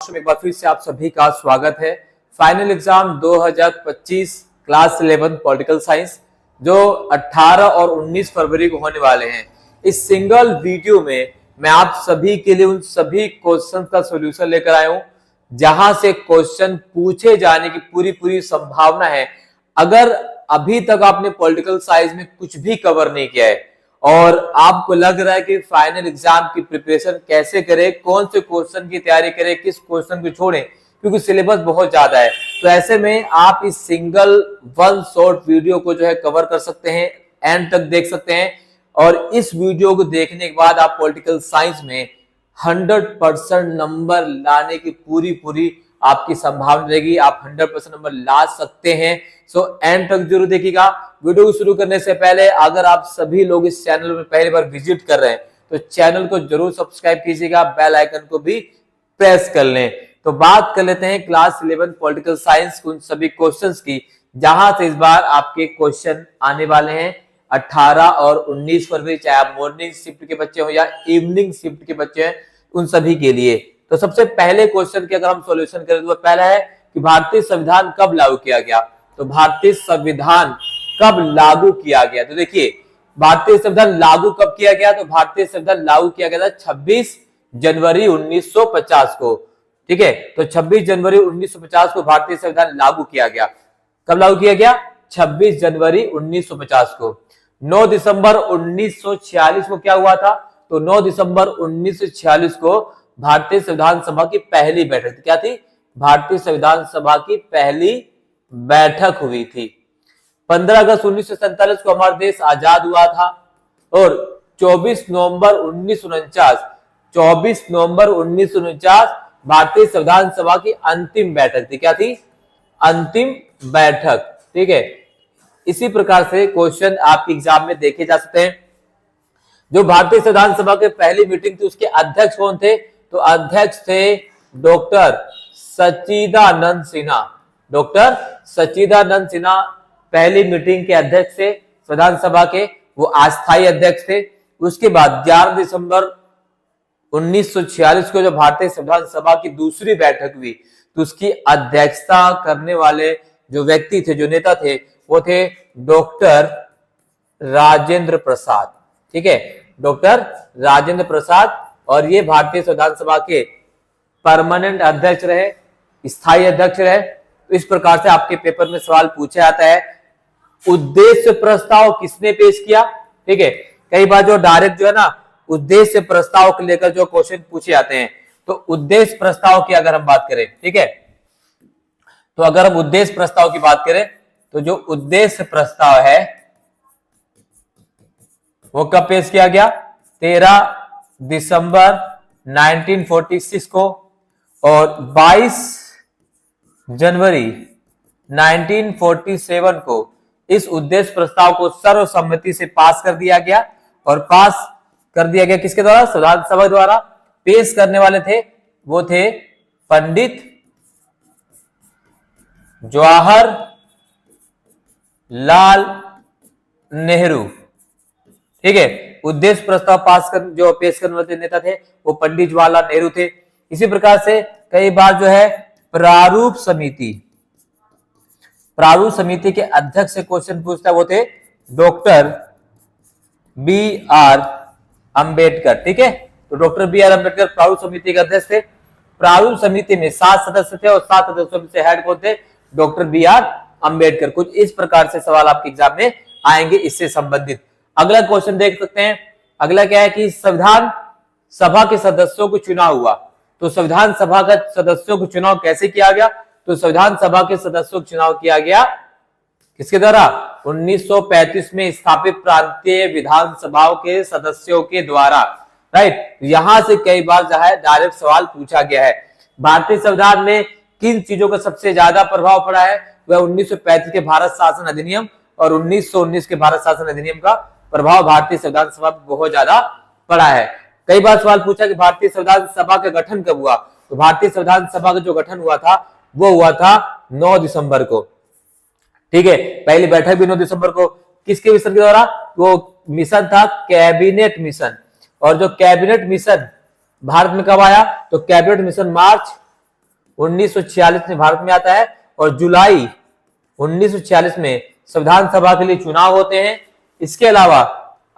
Classroom एक बार फिर से आप सभी का स्वागत है। Final exam 2025 class 11 political science जो 18 और 19 फरवरी को होने वाले हैं। इस सिंगल वीडियो में मैं आप सभी के लिए उन सभी क्वेश्चन का सॉल्यूशन लेकर आया हूं जहां से क्वेश्चन पूछे जाने की पूरी संभावना है। अगर अभी तक आपने पॉलिटिकल साइंस में कुछ भी कवर नहीं किया है और आपको लग रहा है कि फाइनल एग्जाम की प्रिपरेशन कैसे करें, कौन से क्वेश्चन की तैयारी करें, किस क्वेश्चन को छोड़ें, क्योंकि सिलेबस बहुत ज्यादा है, तो ऐसे में आप इस सिंगल वन शॉर्ट वीडियो को जो है कवर कर सकते हैं, एंड तक देख सकते हैं। और इस वीडियो को देखने के बाद आप पॉलिटिकल साइंस में 100% नंबर लाने की पूरी आपकी संभावना रहेगी। आप 100% नंबर ला सकते हैं। सो एंड तक जरूर देखिएगा। वीडियो को शुरू करने से पहले अगर आप सभी लोग इस चैनल में पहली बार विजिट कर रहे हैं तो चैनल को जरूर सब्सक्राइब कीजिएगा, बेल आइकन को भी प्रेस कर लें। तो बात कर लेते हैं क्लास 11 पॉलिटिकल साइंस के उन सभी क्वेश्चंस की जहां से इस बार आपके क्वेश्चन आने वाले हैं 18 और 19 फरवरी, चाहे आप मॉर्निंग शिफ्ट के बच्चे हो या इवनिंग शिफ्ट के बच्चे हैं, उन सभी के लिए। तो सबसे पहले क्वेश्चन की अगर हम सॉल्यूशन करें तो पहला है कि भारतीय संविधान कब लागू किया गया। तो भारतीय संविधान कब लागू किया गया, तो देखिए भारतीय संविधान लागू कब किया गया। तो भारतीय संविधान लागू किया गया था 26 जनवरी 1950 को। ठीक है, तो 26 जनवरी 1950 को भारतीय संविधान लागू किया गया। कब लागू किया गया? 26 जनवरी 1950 को। 9 दिसंबर 1946 को क्या हुआ था? तो 9 दिसंबर 1946 को भारतीय संविधान सभा की पहली बैठक थी। क्या थी? भारतीय संविधान सभा की पहली बैठक हुई थी। 15 अगस्त 1947 को हमारा देश आजाद हुआ था और 24 नवंबर 1949 भारतीय संविधान सभा की अंतिम बैठक थी। क्या थी? अंतिम बैठक। ठीक है, इसी प्रकार से क्वेश्चन आपके एग्जाम में देखे जा सकते हैं। जो भारतीय संविधान सभा की पहली मीटिंग थी उसके अध्यक्ष कौन थे? तो अध्यक्ष थे डॉक्टर सच्चिदानंद सिन्हा। डॉक्टर सच्चिदानंद सिन्हा पहली मीटिंग के अध्यक्ष थे संविधान सभा के, वो अस्थायी अध्यक्ष थे। उसके बाद 11 दिसंबर 1946 को जो भारतीय संविधान सभा की दूसरी बैठक हुई तो उसकी अध्यक्षता करने वाले जो व्यक्ति थे, जो नेता थे, वो थे डॉक्टर राजेंद्र प्रसाद। ठीक है, डॉक्टर राजेंद्र प्रसाद। और ये भारतीय संविधान सभा के परमानेंट अध्यक्ष रहे, स्थायी अध्यक्ष रहे। तो इस प्रकार से आपके पेपर में सवाल पूछा जाता है। उद्देश्य प्रस्ताव किसने पेश किया? ठीक है, कई बार जो डायरेक्ट जो है ना उद्देश्य प्रस्ताव को लेकर जो क्वेश्चन पूछे जाते हैं, तो उद्देश्य प्रस्ताव की अगर हम बात करें, ठीक है, तो अगर हम उद्देश्य प्रस्ताव की बात करें तो जो उद्देश्य प्रस्ताव है वो कब पेश किया गया? 13 दिसंबर 1946 को और 22 जनवरी 1947 को इस उद्देश्य प्रस्ताव को सर्वसम्मति से पास कर दिया गया। और पास कर दिया गया किसके द्वारा? संविधान सभा द्वारा। पेश करने वाले थे वो थे पंडित जवाहरलाल नेहरू। ठीक है, उद्देश्य प्रस्ताव पास कर जो पेश करने वाले नेता थे वो पंडित जवाहरलाल नेहरू थे। इसी प्रकार से कई बार जो है प्रारूप समिति के अध्यक्ष से क्वेश्चन पूछता है, वो थे डॉक्टर बी आर अंबेडकर। ठीक है, तो डॉक्टर बी आर अंबेडकर प्रारूप समिति के अध्यक्ष थे। प्रारूप समिति में 7 सदस्य थे और 7 सदस्यों में से हेड कौन थे? Doctor B R Ambedkar. कुछ इस प्रकार से सवाल आपके एग्जाम में आएंगे इससे संबंधित। अगला क्वेश्चन देख सकते हैं। अगला क्या है कि संविधान सभा के सदस्यों को चुनाव हुआ। तो संविधान सभा का सदस्यों को चुनाव कैसे किया गया? तो संविधान सभा के सदस्यों को चुनाव किया गया किसके द्वारा? 1935 में स्थापित प्रांतीय विधानसभाओं के सदस्यों के द्वारा। राइट, यहां से कई बार जो है डायरेक्ट सवाल पूछा गया है। भारतीय संविधान में किन चीजों का सबसे ज्यादा प्रभाव पड़ा है? वह 1935 के भारत शासन अधिनियम और 1919 के भारत शासन अधिनियम का प्रभाव भारतीय संविधान सभा पर बहुत ज्यादा पड़ा है। कई बार सवाल पूछा कि भारतीय संविधान सभा का गठन कब हुआ? तो भारतीय संविधान सभा का जो गठन हुआ था वो हुआ था 9 दिसंबर को। ठीक है, पहली बैठक भी 9 दिसंबर को। किसके मिशन के द्वारा? वो मिशन था कैबिनेट मिशन। और जो कैबिनेट मिशन भारत में कब आया? तो कैबिनेट मिशन मार्च 1946 में भारत में आता है और जुलाई 1946 में संविधान सभा के लिए चुनाव होते हैं। इसके अलावा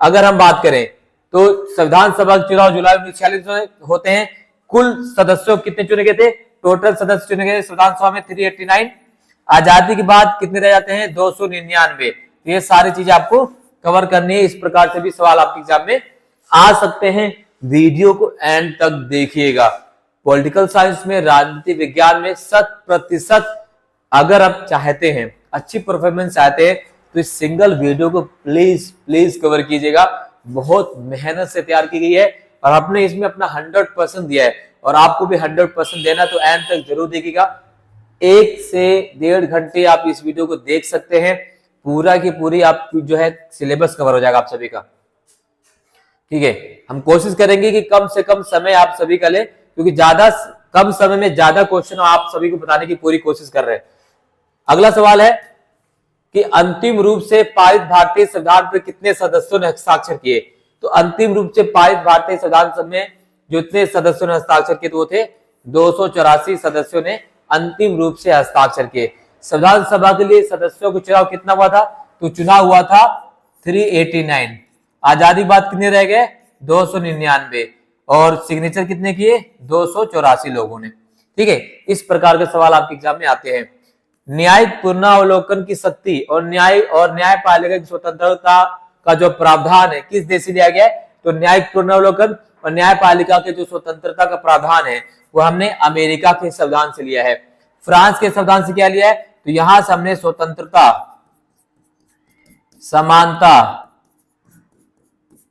अगर हम बात करें तो संविधान सभा के चुनाव जुलाई 1946 में होते हैं। कुल सदस्यों कितने चुने गए थे? टोटल सदस्य चुने गए संविधान सभा में 389। आजादी के बाद कितने रह जाते हैं? 299। ये सारी चीजें आपको कवर करनी है। इस प्रकार से भी सवाल आपके एग्जाम में आ सकते हैं। वीडियो को एंड तक देखिएगा। पॉलिटिकल साइंस में, राजनीति विज्ञान में 100% अगर आप चाहते हैं, अच्छी परफॉर्मेंस चाहते हैं, तो इस सिंगल वीडियो को प्लीज कवर कीजिएगा। बहुत मेहनत से तैयार की गई है और आपने इसमें अपना 100% दिया है और आपको भी 100% देना, तो एंड तक जरूर देखिएगा। 1 से 1.5 घंटे आप इस वीडियो को देख सकते हैं। पूरा की पूरी आप जो है सिलेबस कवर हो जाएगा आप सभी का। ठीक है, हम कोशिश करेंगे कि कम से कम समय आप सभी का ले, क्योंकि कम समय में ज्यादा क्वेश्चन आप सभी को बताने की पूरी कोशिश कर रहे हैं। अगला सवाल है कि अंतिम रूप से पारित भारतीय संविधान पर कितने सदस्यों ने हस्ताक्षर किए? तो अंतिम रूप से पारित भारतीय संविधान सभा में जितने सदस्यों ने हस्ताक्षर किए वो थे 284 सदस्यों ने अंतिम रूप से हस्ताक्षर किए। संविधान सभा के लिए सदस्यों का चुनाव कितना हुआ था? तो चुनाव हुआ था 389। आजादी बाद कितने रह गए? 299। और सिग्नेचर कितने किए? 284 लोगों ने। ठीक है, इस प्रकार के सवाल आपके एग्जाम में आते हैं। न्यायिक पुनरावलोकन की शक्ति और न्यायपालिका की स्वतंत्रता का जो प्रावधान है किस देश से लिया गया है? तो न्यायिक पुनरावलोकन और न्यायपालिका के जो स्वतंत्रता का प्रावधान है वो हमने अमेरिका के संविधान से लिया है। फ्रांस के संविधान से क्या लिया है? तो यहां से हमने स्वतंत्रता, समानता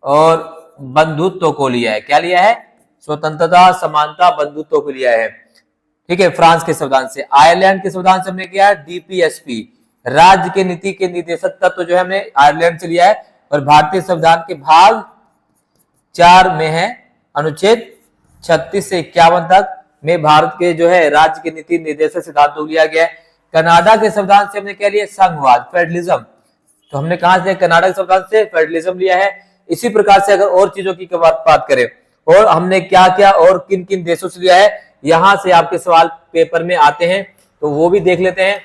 और बंधुत्व को लिया है। क्या लिया है? स्वतंत्रता, समानता, बंधुत्व को लिया है। ठीक है, फ्रांस के संविधान से। आयरलैंड के संविधान से हमने किया है डीपीएसपी, राज्य के नीति के निर्देशक तत्व जो है हमने आयरलैंड से लिया है। और भारतीय संविधान के भाग 4 में है अनुच्छेद 36 से 51 तक में भारत के जो है राज्य के नीति निर्देशक सिद्धांतों लिया गया है। कनाडा के संविधान से हमने क्या लिया? संघवाद, फेडरलिज्म। तो हमने कहां से? कनाडा के संविधान से फेडरलिज्म लिया है। इसी प्रकार से अगर और चीजों की बात करें और हमने क्या क्या और किन किन देशों से लिया है, यहां से आपके सवाल पेपर में आते हैं, तो वो भी देख लेते हैं।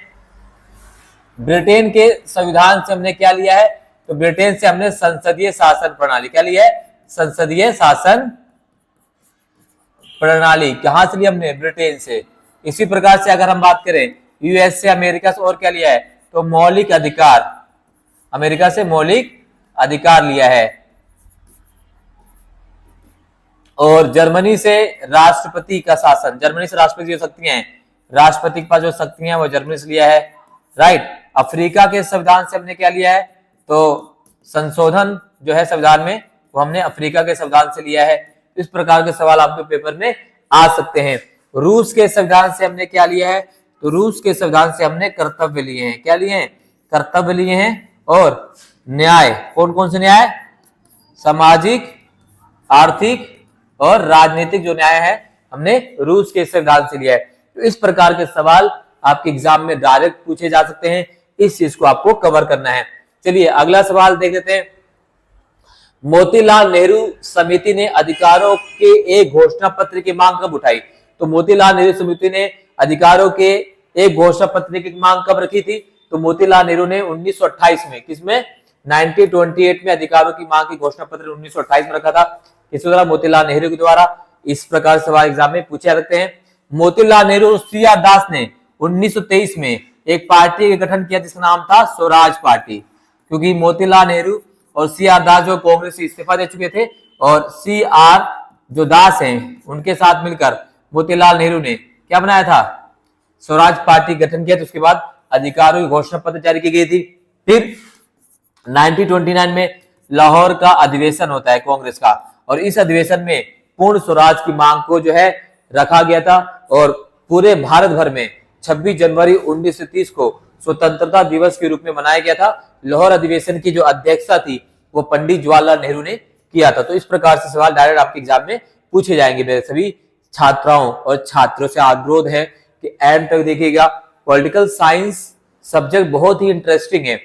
ब्रिटेन के संविधान से हमने क्या लिया है? तो ब्रिटेन से हमने संसदीय शासन प्रणाली क्या लिया है? संसदीय शासन प्रणाली। कहां से लिया हमने? ब्रिटेन से। इसी प्रकार से अगर हम बात करें यूएस से, अमेरिका से और क्या लिया है? तो मौलिक अधिकार, अमेरिका से मौलिक अधिकार लिया है। और जर्मनी से राष्ट्रपति का शासन, जर्मनी से राष्ट्रपति जो शक्तियां हैं, राष्ट्रपति के पास जो शक्तियां वो जर्मनी से लिया है। राइट। अफ्रीका के संविधान से हमने क्या लिया है? तो संशोधन जो है संविधान में वो हमने अफ्रीका के संविधान से लिया है। इस प्रकार के सवाल आपके पेपर में आ सकते हैं। रूस के संविधान से हमने क्या लिया है? तो रूस के संविधान से हमने कर्तव्य लिए हैं। क्या लिए हैं? कर्तव्य लिए हैं। और न्याय, कौन कौन से न्याय? सामाजिक, आर्थिक और राजनीतिक जो न्याय है हमने रूस के संविधान से लिया है। तो इस प्रकार के सवाल आपके एग्जाम में डायरेक्ट पूछे जा सकते हैं। इस चीज को आपको कवर करना है। चलिए अगला सवाल देख लेते हैं। मोतीलाल नेहरू समिति ने अधिकारों के एक घोषणा पत्र की मांग कब उठाई? तो मोतीलाल नेहरू समिति ने अधिकारों के एक घोषणा पत्र की मांग कब रखी थी? तो मोतीलाल नेहरू ने 1928 में, किसमें? 1928 में अधिकारों की मांग की घोषणा पत्र 1928 में रखा था। किसके द्वारा? मोतीलाल नेहरू के द्वारा। इस प्रकार सवाल एग्जाम में पूछे जाते हैं। मोतीलाल नेहरू और सी.आर. दास ने 1923 में एक पार्टी का गठन किया जिसका नाम था स्वराज पार्टी, क्योंकि मोतीलाल नेहरू और सी.आर. दास जो कांग्रेस से इस्तीफा दे चुके थे और सी.आर. जो दास हैं उनके साथ मिलकर मोतीलाल नेहरू ने क्या बनाया था? स्वराज पार्टी गठन किया। तो उसके बाद अधिकारों की घोषणा पत्र जारी की गई थी। फिर 1929 में लाहौर का अधिवेशन होता है कांग्रेस का, और इस अधिवेशन में पूर्ण स्वराज की मांग को जो है रखा गया था। और पूरे भारत भर में 26 जनवरी 1930 को स्वतंत्रता दिवस के रूप में मनाया गया था। लाहौर अधिवेशन की जो अध्यक्षता थी वो पंडित जवाहरलाल नेहरू ने किया था। तो इस प्रकार से सवाल डायरेक्ट आपके एग्जाम में पूछे जाएंगे। मेरे सभी छात्राओं और छात्रों से अनुरोध है कि एंड तक देखिएगा। पॉलिटिकल साइंस सब्जेक्ट बहुत ही इंटरेस्टिंग है,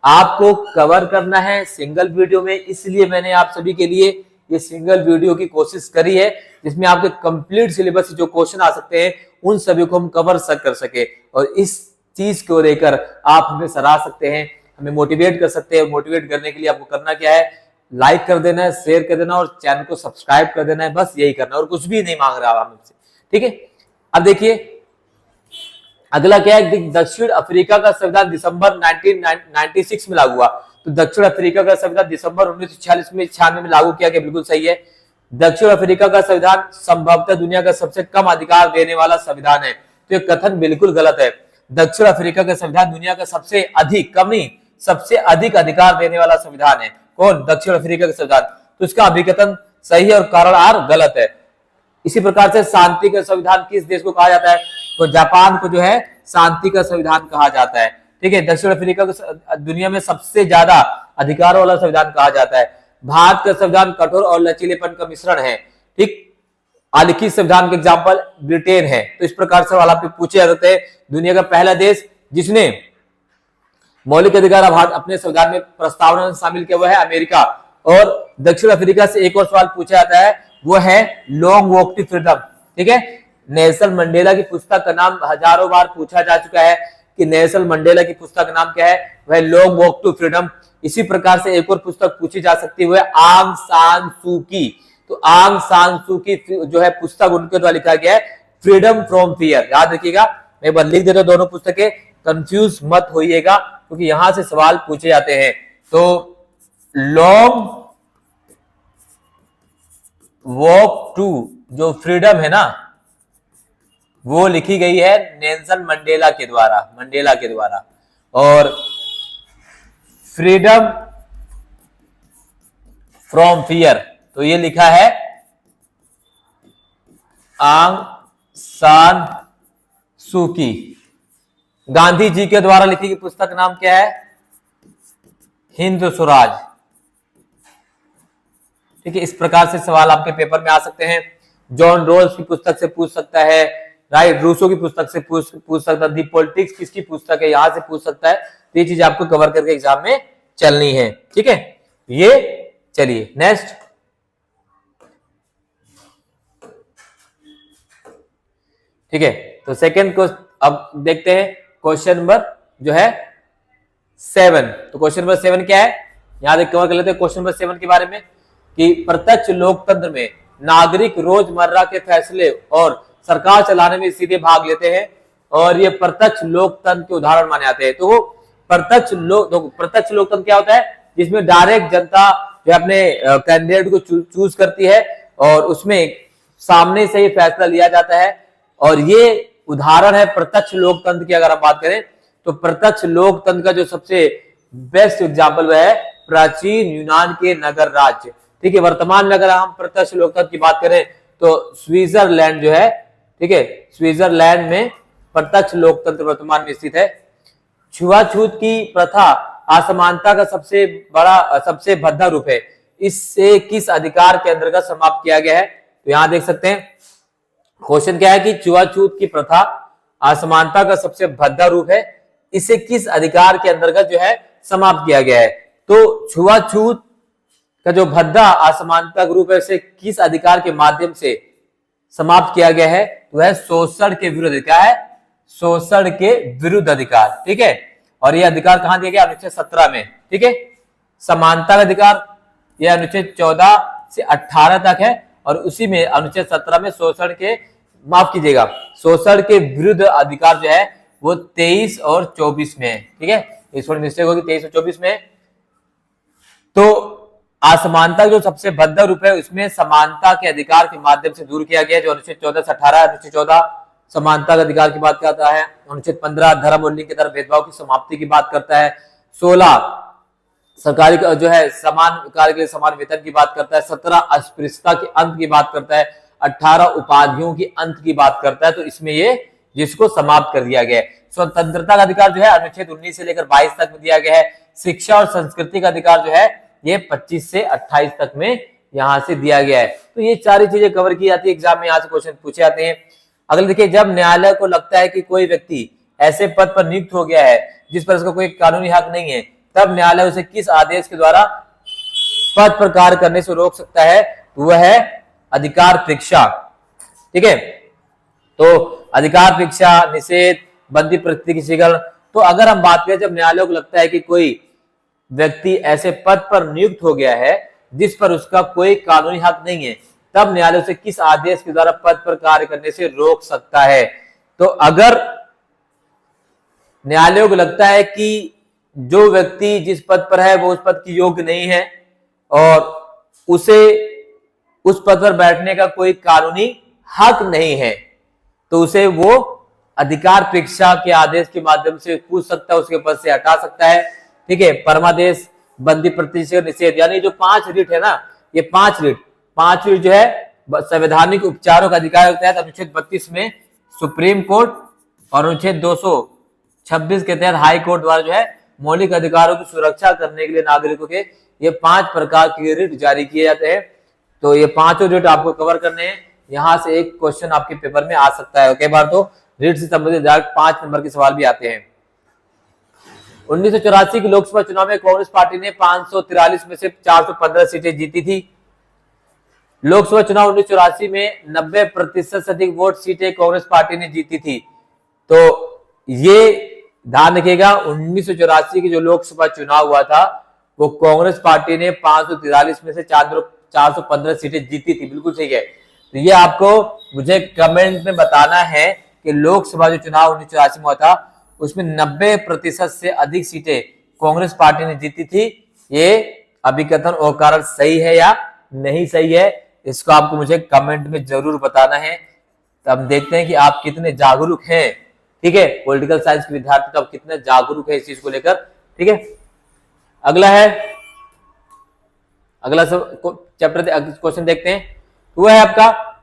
आपको कवर करना है सिंगल वीडियो में, इसलिए मैंने आप सभी के लिए ये सिंगल वीडियो की कोशिश करी है जिसमें आपके कंप्लीट सिलेबस से जो क्वेश्चन आ सकते हैं उन सभी को हम कवर कर सके, और इस चीज को लेकर आप हमें सराह सकते हैं, हमें मोटिवेट कर सकते हैं। मोटिवेट करने के लिए आपको करना क्या है, लाइक कर देना है, शेयर कर देना और चैनल को सब्सक्राइब कर देना है, बस यही करना है और कुछ भी नहीं मांग रहा हम हमसे, ठीक है। अब देखिए अगला क्या है, दक्षिण अफ्रीका का संविधान दिसंबर 1996 में लागू हुआ। तो दक्षिण अफ्रीका का संविधान दिसंबर 1996 में लागू किया गया, बिल्कुल सही है। दक्षिण अफ्रीका का संविधान संभवतः दुनिया का सबसे कम अधिकार देने वाला संविधान है, तो ये कथन बिल्कुल गलत है। दक्षिण अफ्रीका का संविधान दुनिया का सबसे अधिक, कम नहीं, सबसे अधिक अधिकार देने वाला संविधान है। कौन? दक्षिण अफ्रीका का संविधान। तो इसका अभिकथन सही है और कारण आर गलत है। इसी प्रकार से शांति का संविधान किस देश को कहा जाता है? तो जापान को जो है शांति का संविधान कहा जाता है, ठीक है। दक्षिण अफ्रीका को दुनिया में सबसे ज्यादा अधिकार वाला संविधान कहा जाता है। भारत का संविधान कठोर और लचीलेपन का मिश्रण है, ठीक। आलिखित संविधान के एग्जाम्पल ब्रिटेन है। तो इस प्रकार सवाल आपसे पूछे जाते हैं। दुनिया का पहला देश जिसने मौलिक अधिकार अपने संविधान में प्रस्तावना में शामिल किया हुआ है अमेरिका। और दक्षिण अफ्रीका से एक और सवाल पूछा जाता है, वो है लॉन्ग वॉक टू फ्रीडम, ठीक है। नेल्सन मंडेला की पुस्तक का नाम हजारों बार पूछा जा चुका है कि नेल्सन मंडेला की पुस्तक का नाम क्या है, वह लॉन्ग वॉक टू फ्रीडम। इसी प्रकार से एक और पुस्तक पूछी जा सकती है, वह आंग सान सू की। तो आंग सान सू की जो है पुस्तक उनके द्वारा लिखा गया है फ्रीडम फ्रॉम फियर। याद रखिएगा, मैं एक बार लिख देता हूं दोनों पुस्तकें, कंफ्यूज मत होइएगा क्योंकि यहां से सवाल पूछे जाते हैं। तो लॉन्ग वॉक टू जो फ्रीडम है ना, वो लिखी गई है नेल्सन मंडेला के द्वारा, और फ्रीडम फ्रॉम फियर तो ये लिखा है आंग सान सू की। गांधी जी के द्वारा लिखी गई पुस्तक का नाम क्या है? हिंद स्वराज, ठीक है। इस प्रकार से सवाल आपके पेपर में आ सकते हैं। जॉन रोल्स की पुस्तक से पूछ सकता है, राइट, रूसो की पुस्तक से पूछ सकता है, दी पॉलिटिक्स किसकी पुस्तक है, यहां से पूछ सकता है। तो ये चीज आपको कवर करके एग्जाम में चलनी है, ठीक है। ये चलिए नेक्स्ट, ठीक है। तो सेकंड को अब देखते हैं, क्वेश्चन नंबर जो है 7। तो क्वेश्चन नंबर 7 क्या है, यहां देख कवर कर लेते हैं क्वेश्चन नंबर 7 के बारे में कि प्रत्यक्ष लोकतंत्र में नागरिक रोजमर्रा के फैसले और सरकार चलाने में सीधे भाग लेते हैं और ये प्रत्यक्ष लोकतंत्र के उदाहरण माने जाते हैं। तो प्रत्यक्ष लोकतंत्र क्या होता है? जिसमें डायरेक्ट जनता जो अपने कैंडिडेट को चूज करती है और उसमें सामने से ही फैसला लिया जाता है, और ये उदाहरण है प्रत्यक्ष लोकतंत्र की। अगर हम बात करें तो प्रत्यक्ष लोकतंत्र का जो सबसे बेस्ट एग्जाम्पल वह है प्राचीन यूनान के नगर राज्य, ठीक है। वर्तमान में अगर हम प्रत्यक्ष लोकतंत्र की बात करें तो स्विट्जरलैंड जो है, ठीक है, स्विट्जरलैंड में प्रत्यक्ष लोकतंत्र वर्तमान में स्थित है। छुआछूत की प्रथा असमानता का सबसे भद्दा रूप है, इससे किस अधिकार के अंतर्गत समाप्त किया गया है? तो यहां देख सकते हैं क्वेश्चन क्या है कि छुआछूत की प्रथा असमानता का सबसे भद्दा रूप है, इसे किस अधिकार के अंतर्गत जो है समाप्त किया गया है? तो छुआछूत का जो भद्दा असमानता रूप है उसे किस अधिकार के माध्यम से समाप्त किया गया है? तो है शोषण के विरुद्ध। क्या है? शोषण के विरुद्ध अधिकार, ठीक है। और यह अधिकार कहां दिया गया? अनुच्छेद 17 में, ठीक है। समानता का अधिकार यह अनुच्छेद 14 से 18 तक है और उसी में अनुच्छेद 17 में शोषण के, माफ कीजिएगा, शोषण के विरुद्ध अधिकार जो है वो 23 और 24 में है, ठीक है। इस पर मिस्टेक होगी, 23 और 24 में। तो असमानता जो सबसे भद्दा रूप है उसमें समानता के अधिकार के माध्यम से दूर किया गया, जो अनुच्छेद 14 से 18। अनुच्छेद 14 समानता के अधिकार की बात करता है। अनुच्छेद 15 धर्म और लिंग के तरफ भेदभाव की समाप्ति की बात करता है। 16 सरकारी जो है समान कार्य के लिए समान वेतन की बात करता है। 17 अस्पृश्यता के अंत की बात करता है। 18 उपाधियों की अंत की बात करता है। तो इसमें ये जिसको समाप्त कर दिया गया है। स्वतंत्रता का अधिकार जो है अनुच्छेद 19 से लेकर 22 तक में दिया गया है। शिक्षा और संस्कृति का अधिकार जो है ये 25 से 28 तक में यहां से दिया गया है। तो ये सारी चीजें कवर की जाती है, एग्जाम में यहाँ से क्वेश्चन पूछे जाते हैं। अगले देखिए, जब न्यायालय को लगता है कि कोई व्यक्ति ऐसे पद पर नियुक्त हो गया है जिस पर उसका कोई कानूनी हक नहीं है, तब न्यायालय उसे किस आदेश के द्वारा पद पर कार्य करने से रोक सकता है? तो वह है अधिकार परीक्षा। ठीक है, तो अधिकार परीक्षा, निषेध, बंदी प्रकृति की शिकल। तो अगर हम बात करें, जब न्यायालय को लगता है कि कोई व्यक्ति ऐसे पद पर नियुक्त हो गया है जिस पर उसका कोई कानूनी हक नहीं है, तब न्यायालय उसे किस आदेश के द्वारा पद पर कार्य करने से रोक सकता है। तो अगर न्यायालय को लगता है कि जो व्यक्ति जिस पद पर है वो उस पद की योग्य नहीं है और उसे उस पद पर बैठने का कोई कानूनी हक नहीं है, तो उसे वो अधिकार परीक्षा के आदेश के माध्यम से पूछ सकता है, उसके पद से हटा सकता है। ठीक है, परमादेश, बंदी प्रतिषेध, निषेध, यानी जो 5 रिट है ना, ये 5 रिट जो है संवैधानिक उपचारों का अधिकार के तहत अनुच्छेद 32 में सुप्रीम कोर्ट और अनुच्छेद 226 के तहत हाई कोर्ट द्वारा जो है मौलिक अधिकारों की सुरक्षा करने के लिए नागरिकों के ये 5 प्रकार के रिट जारी किए जाते हैं। तो ये 5 रिट आपको कवर करने हैं। यहां से एक क्वेश्चन आपके पेपर में आ सकता है। कई बार तो रिट से संबंधित 5 नंबर के सवाल भी आते हैं। 1984 के लोकसभा चुनाव में कांग्रेस पार्टी ने 543 में से 415 सीटें जीती थी। लोकसभा चुनाव 1984 में 90% से अधिक वोट सीटें कांग्रेस पार्टी ने जीती थी। तो ये ध्यान रखिएगा, 1984 की जो लोकसभा चुनाव हुआ था वो कांग्रेस पार्टी ने 543 में से 415 सीटें जीती थी। बिल्कुल ठीक है। तो ये आपको मुझे कमेंट में बताना है कि लोकसभा जो चुनाव 1984 में हुआ था उसमें 90% से अधिक सीटें कांग्रेस पार्टी ने जीती थी। ये अभिकथन और कारण सही है या नहीं सही है, इसको आपको मुझे कमेंट में जरूर बताना है। तो हम देखते हैं कि आप कितने जागरूक हैं। ठीक है, पॉलिटिकल साइंस के विद्यार्थी तो आप कितने जागरूक है इस चीज को लेकर। ठीक है, अगला चैप्टर क्वेश्चन देखते हैं। वो है आपका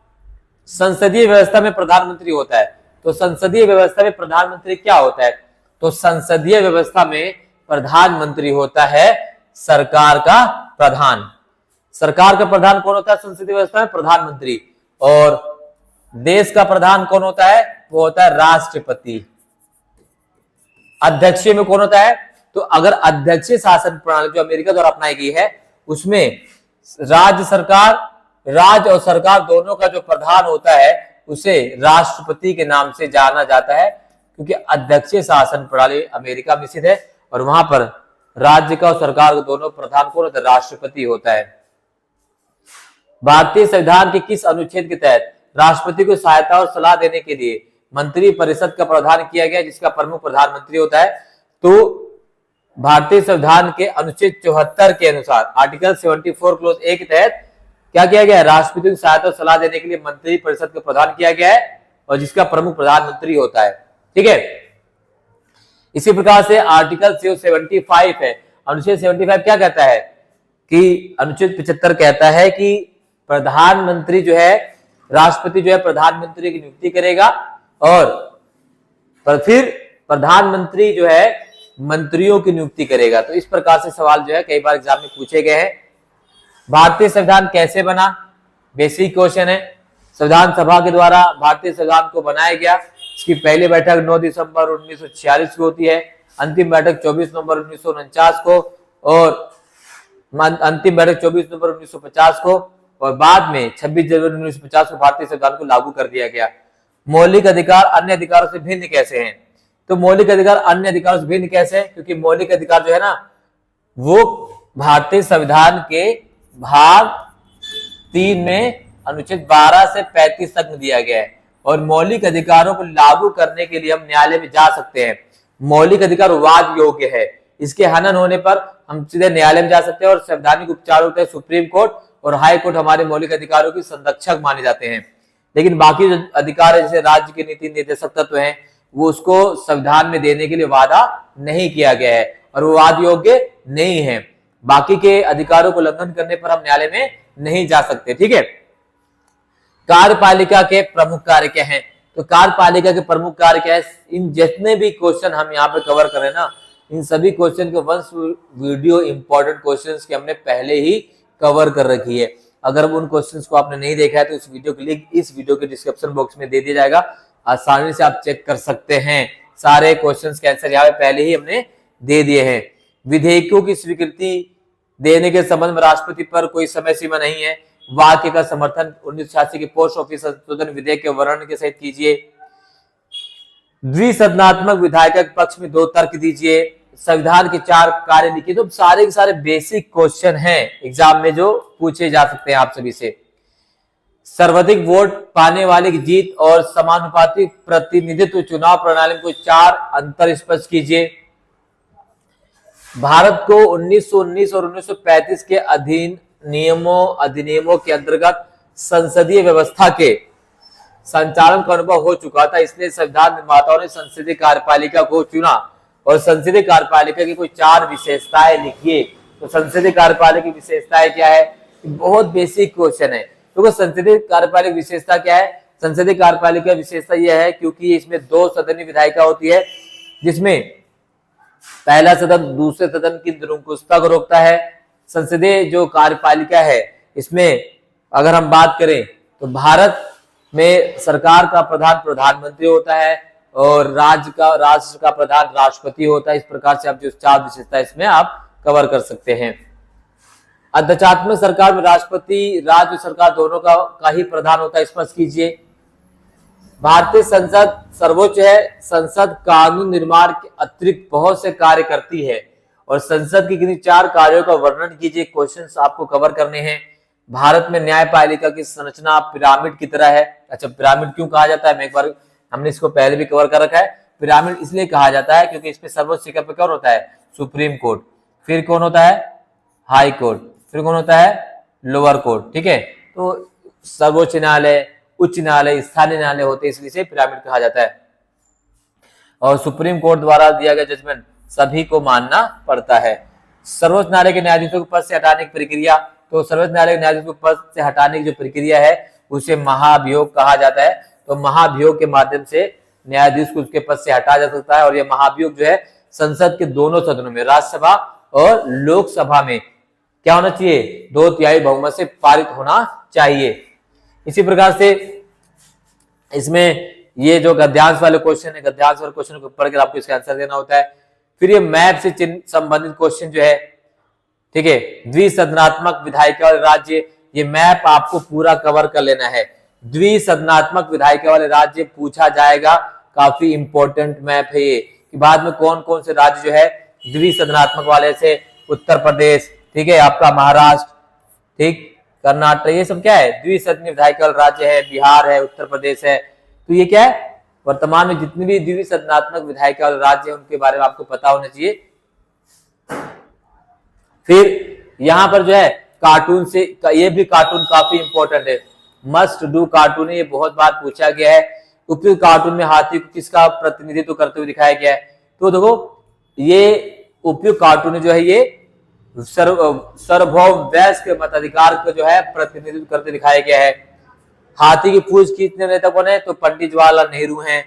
संसदीय व्यवस्था में प्रधानमंत्री होता है। तो संसदीय व्यवस्था में प्रधानमंत्री क्या होता है? तो संसदीय व्यवस्था में प्रधानमंत्री होता है सरकार का प्रधान। सरकार का प्रधान कौन होता है संसदीय व्यवस्था में? प्रधानमंत्री। और देश का प्रधान कौन होता है? वो होता है राष्ट्रपति। अध्यक्षीय में कौन होता है? तो अगर अध्यक्षीय शासन प्रणाली जो अमेरिका द्वारा अपनाई गई है उसमें राज्य और सरकार दोनों का जो प्रधान होता है उसे राष्ट्रपति के नाम से जाना जाता है, क्योंकि अध्यक्षीय शासन प्रणाली अमेरिका में स्थित है और वहां पर राज्य का और सरकार का दोनों प्रधान कौन होता है? राष्ट्रपति होता है। भारतीय संविधान के किस अनुच्छेद के तहत राष्ट्रपति को सहायता और सलाह देने के लिए मंत्री परिषद का प्रावधान किया गया, जिसका प्रमुख प्रधानमंत्री होता है? तो भारतीय संविधान के अनुच्छेद 74 के अनुसार आर्टिकल 74 क्लोज ए के तहत क्या किया गया है? राष्ट्रपति को सहायता और सलाह देने के लिए मंत्री परिषद का प्रदान किया गया है और जिसका प्रमुख प्रधानमंत्री होता है। ठीक है, इसी प्रकार से आर्टिकल 75 है, अनुच्छेद 75 क्या कहता है कि अनुच्छेद 75 कहता है कि प्रधानमंत्री जो है, राष्ट्रपति जो है प्रधानमंत्री की नियुक्ति करेगा और फिर प्रधानमंत्री जो है मंत्रियों की नियुक्ति करेगा। तो इस प्रकार से सवाल जो है कई बार एग्जाम में पूछे गए हैं। भारतीय संविधान कैसे बना? बेसिक क्वेश्चन है। संविधान सभा के द्वारा भारतीय संविधान को बनाया गया। इसकी पहली बैठक 9 दिसंबर 1946 को होती है, अंतिम बैठक 24 नवंबर 1949 को और अंतिम बैठक 24 नवंबर 1950 को और बाद में 26 जनवरी 1950 को भारतीय संविधान को लागू कर दिया गया। मौलिक अधिकार अन्य अधिकारों से भिन्न कैसे हैं? तो मौलिक अधिकार अन्य अधिकारों से भिन्न कैसे हैं? क्योंकि मौलिक अधिकार जो है ना वो भारतीय संविधान के भाग 3 में अनुच्छेद 12 से 35 तक में दिया गया है और मौलिक अधिकारों को लागू करने के लिए हम न्यायालय में जा सकते हैं। मौलिक अधिकार वाद योग्य है, इसके हनन होने पर हम सीधे न्यायालय में जा सकते हैं और संवैधानिक उपचार होते हैं सुप्रीम कोर्ट और हाई कोर्ट हमारे मौलिक अधिकारों की संरक्षक माने जाते हैं। लेकिन बाकी जो अधिकार है जैसे राज्य के नीति निर्देशक तत्व हैं वो उसको संविधान में देने के लिए वादा नहीं किया गया है और वो वाद योग्य नहीं है। बाकी के अधिकारों को उल्लंघन करने पर हम न्यायालय में नहीं जा सकते। ठीक है, कार्यपालिका के प्रमुख कार्य क्या हैं? तो कार्यपालिका के प्रमुख कार्य क्या है? इन जितने भी क्वेश्चन हम यहाँ पे कवर करें ना, इन सभी क्वेश्चन के वंश वीडियो इंपॉर्टेंट क्वेश्चंस के हमने पहले ही कवर कर रखी है। अगर उन क्वेश्चंस को आपने नहीं देखा है तो इस वीडियो के लिंक इस वीडियो के डिस्क्रिप्शन बॉक्स में दे दिया जाएगा, आसानी से आप चेक कर सकते हैं। सारे क्वेश्चंस के आंसर यहाँ पे पहले ही हमने दे दिए हैं। विधेयकों की स्वीकृति देने के संबंध में राष्ट्रपति पर कोई समय सीमा नहीं है। वाक्य का समर्थन 1986 के पोस्ट ऑफिस संशोधन विधेयक के वर्णन के सहित कीजिए। द्विसदनात्मक विधायक के पक्ष में 2 तर्क दीजिए। संविधान के 4 कार्य लिखिए। तो सारे के सारे बेसिक क्वेश्चन हैं एग्जाम में जो पूछे जा सकते हैं आप सभी से। सर्वाधिक वोट पाने वाले की जीत और समानुपाती प्रतिनिधित्व चुनाव प्रणाली में कोई 4 अंतर स्पष्ट कीजिए। भारत को 1919 और 1935 के अधिनियमों के अंतर्गत संसदीय व्यवस्था के संचालन का अनुभव हो चुका था, इसलिए संविधान निर्माताओं ने संसदीय कार्यपालिका को चुना। और संसदीय कार्यपालिका की कोई 4 विशेषताएं लिखिए। तो संसदीय कार्यपालिका की विशेषताएं क्या है? बहुत बेसिक क्वेश्चन है। तो संसदीय कार्यपालिका विशेषता क्या है? संसदीय कार्यपालिका विशेषता यह है क्योंकि इसमें 2 सदनीय विधायिका होती है, जिसमें पहला सदन दूसरे सदन की निरंकुशता को रोकता है। संसदीय जो कार्यपालिका है इसमें अगर हम बात करें तो भारत में सरकार का प्रधान प्रधानमंत्री होता है और राष्ट्र का प्रधान राष्ट्रपति होता है। इस प्रकार से आप जो 4 विशेषता इसमें आप कवर कर सकते हैं। अध्यक्षात्मक सरकार में राष्ट्रपति राज्य सरकार दोनों का ही प्रधान होता है, स्पष्ट कीजिए। भारतीय संसद सर्वोच्च है। संसद कानून निर्माण के अतिरिक्त बहुत से कार्य करती है। और संसद की किन्हीं 4 कार्यों का वर्णन कीजिए। क्वेश्चंस आपको कवर करने हैं। भारत में न्यायपालिका की संरचना पिरामिड की तरह है। अच्छा, पिरामिड क्यों कहा जाता है? मैं एक बार हमने इसको पहले भी कवर कर रखा है। पिरामिड इसलिए कहा जाता है क्योंकि इसमें सर्वोच्च शिखर पर कौन होता है? Supreme court. फिर कौन होता है? High court. फिर कौन होता है? Lower court. ठीक है, तो सर्वोच्च न्यायालय, उच्च न्यायालय, स्थानीय न्यायालय होते हैं, इसलिए इसे पिरामिड कहा जाता है। और सुप्रीम कोर्ट द्वारा दिया गया जजमेंट सभी को मानना पड़ता है। सर्वोच्च न्यायालय के न्यायाधीशों को पद से हटाने की प्रक्रिया, तो सर्वोच्च न्यायालय के न्यायाधीशों को पद से हटाने की जो प्रक्रिया है उसे महाभियोग कहा जाता है। तो महाभियोग के माध्यम से न्यायाधीश को उसके पद से हटाया जा सकता है। और यह महाभियोग जो है संसद के दोनों सदनों में, राज्यसभा और लोकसभा में क्या होना चाहिए? 2/3 बहुमत से पारित होना चाहिए। इसी प्रकार से इसमें ये जो गद्यांश वाले क्वेश्चन है, गद्यांश वाले क्वेश्चन को पढ़कर आपको इसका आंसर देना होता है। फिर ये मैप से चिन्ह संबंधित क्वेश्चन जो है, ठीक है, द्विसदनात्मक विधायिका वाले राज्य, ये मैप आपको पूरा कवर कर लेना है। द्विसदनात्मक विधायिका वाले राज्य पूछा जाएगा, काफी इंपॉर्टेंट मैप है ये कि बाद में कौन कौन से राज्य जो है द्विसदनात्मक वाले से, उत्तर प्रदेश, ठीक है, आपका महाराष्ट्र, ठीक, कर्नाटक, ये सब क्या है? द्विसदनीय विधायिका वाले राज्य है। बिहार है, उत्तर प्रदेश है। तो ये क्या है? वर्तमान में जितने भी द्विसदनात्मक विधायिका वाले राज्य है उनके बारे में आपको पता होना चाहिए। फिर यहां पर जो है कार्टून से, ये भी कार्टून काफी इंपॉर्टेंट है, मस्ट डू कार्टून है, ये बहुत बार पूछा गया है। उपयुक्त कार्टून में हाथी को किसका प्रतिनिधित्व करते हुए दिखाया गया है? तो देखो, ये उपयुक्त कार्टून जो है ये सार्वभौम वयस्क मताधिकार को जो है प्रतिनिधित्व करते दिखाया गया है। हाथी की पूंछ खींचने नेता कौन है? तो पंडित जवाहरलाल नेहरू हैं।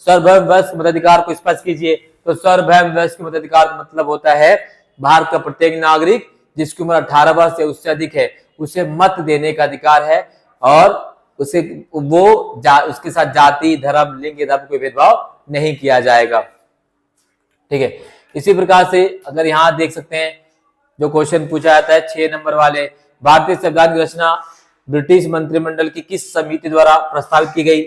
सार्वभौम वयस्क मताधिकार को स्पष्ट कीजिए। तो सार्वभौम वयस्क मताधिकार का मतलब होता है भारत का प्रत्येक नागरिक जिसकी उम्र 18 वर्ष या उससे अधिक है उसे मत देने का अधिकार है और उसे उसके साथ जाति, धर्म, लिंग, धर्म कोई भेदभाव नहीं किया जाएगा। ठीक है, इसी प्रकार से अगर यहां देख सकते हैं जो क्वेश्चन पूछा जाता है 6 नंबर वाले, भारतीय संविधान की रचना ब्रिटिश मंत्रिमंडल की किस समिति द्वारा प्रस्तावित की गई?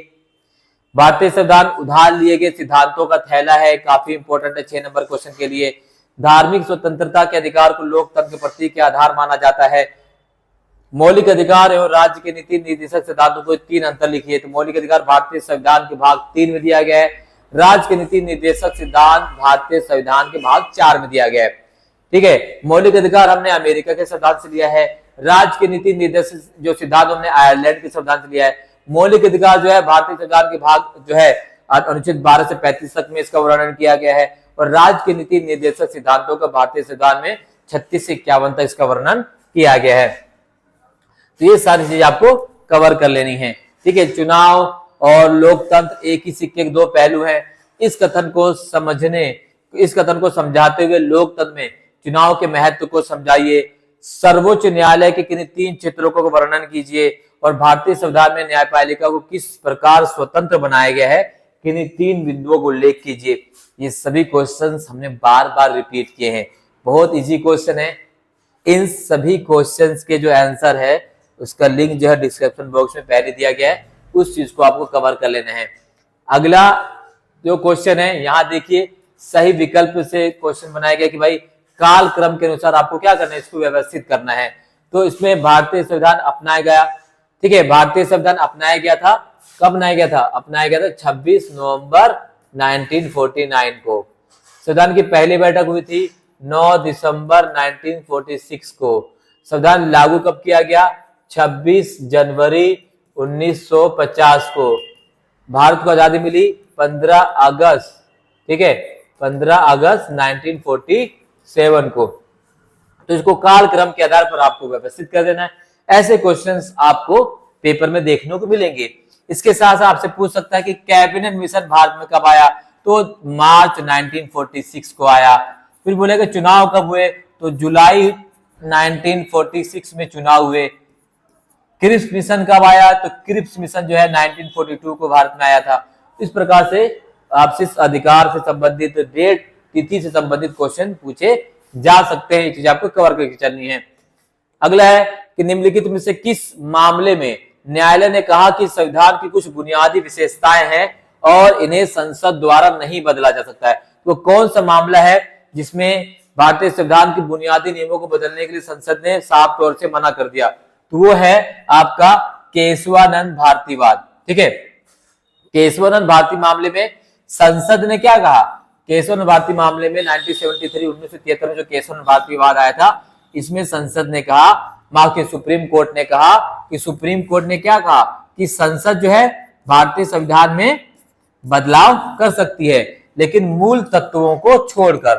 भारतीय संविधान उधार लिए गए सिद्धांतों का थैला है, काफी इंपॉर्टेंट है 6 नंबर क्वेश्चन के लिए। धार्मिक स्वतंत्रता के अधिकार को लोकतंत्र के प्रतीक के आधार माना जाता है। मौलिक अधिकार एवं राज्य के नीति निर्देशक सिद्धांतों को 3 अंतर लिखिए। तो मौलिक अधिकार भारतीय संविधान के भाग 3 में दिया गया है। राज्य के नीति निर्देशक सिद्धांत भारतीय संविधान के भाग 4 में दिया गया है। ठीक है, मौलिक अधिकार हमने अमेरिका के संविधान से लिया है। राज्य के नीति निर्देशक जो सिद्धांत हमने आयरलैंड के संविधान से लिया है। मौलिक अधिकार जो है भारतीय संविधान के भाग जो है अनुच्छेद 12 से 35 तक में इसका वर्णन किया गया है और राज्य के नीति निर्देशक सिद्धांतों का भारतीय संविधान में 36 से 51 तक इसका वर्णन किया गया है। तो ये सारी चीजें आपको कवर कर लेनी है। ठीक है, चुनाव और लोकतंत्र एक ही सिक्के के 2 पहलू हैं। इस कथन को समझाते हुए लोकतंत्र में चुनाव के महत्व को समझाइए। सर्वोच्च न्यायालय के किन्हीं 3 क्षेत्रों को वर्णन कीजिए और भारतीय संविधान में न्यायपालिका को किस प्रकार स्वतंत्र बनाया गया है, किन्हीं 3 बिंदुओं को उल्लेख कीजिए। ये सभी क्वेश्चंस हमने बार बार रिपीट किए हैं, बहुत इजी क्वेश्चन है। इन सभी क्वेश्चंस के जो आंसर है उसका लिंक जो है डिस्क्रिप्शन बॉक्स में पहले दिया गया है, उस चीज को आपको कवर कर लेना है। अगला जो क्वेश्चन है यहाँ देखिए, सही विकल्प से क्वेश्चन बनाया गया कि भाई काल क्रम के अनुसार आपको क्या करना है, इसको व्यवस्थित करना है। तो इसमें भारतीय संविधान अपनाया गया, ठीक है, भारतीय संविधान अपनाया गया था, कब बनाया गया था, अपनाया गया था 26 नवंबर 1949 को। संविधान की पहली बैठक हुई थी 9 दिसंबर 1946 को। संविधान लागू कब किया गया, 26 जनवरी 1950 को। भारत को आजादी मिली 15 अगस्त, ठीक है, 15 अगस्त 1947 को। तो इसको कालक्रम के आधार पर आपको व्यवस्थित कर देना है। ऐसे क्वेश्चंस आपको पेपर में देखने को मिलेंगे। इसके साथ साथ आपसे पूछ सकता है कि कैबिनेट मिशन भारत में कब आया, तो मार्च 1946 को आया। फिर बोलेगा चुनाव कब हुए, तो जुलाई 1946 में चुनाव हुए। क्रिप्स मिशन कब आया, तो क्रिप्स मिशन जो है 1942 को भारत में आया था। इस प्रकार से आपसे अधिकार से संबंधित, डेट तिथि से संबंधित क्वेश्चन पूछे जा सकते हैं। ये चीज आपको कवर करके चलनी है। अगला है कि निम्नलिखित में से किस मामले में न्यायालय ने कहा कि संविधान की कुछ बुनियादी विशेषताएं हैं और इन्हें संसद द्वारा नहीं बदला जा सकता है। तो कौन सा मामला है जिसमें भारतीय संविधान की बुनियादी नियमों को बदलने के लिए संसद ने साफ तौर से मना कर दिया, तो वो है आपका केशवानंद भारतीवाद, ठीक है। केशवानंद भारती मामले में संसद ने क्या कहा, केशवानंद भारती मामले में 1973 में जो केशवानंद भारती विवाद आया था, इसमें संसद ने कहा, माफ के सुप्रीम कोर्ट ने कहा कि सुप्रीम कोर्ट ने क्या कहा कि संसद जो है भारतीय संविधान में बदलाव कर सकती है, लेकिन मूल तत्वों को छोड़कर।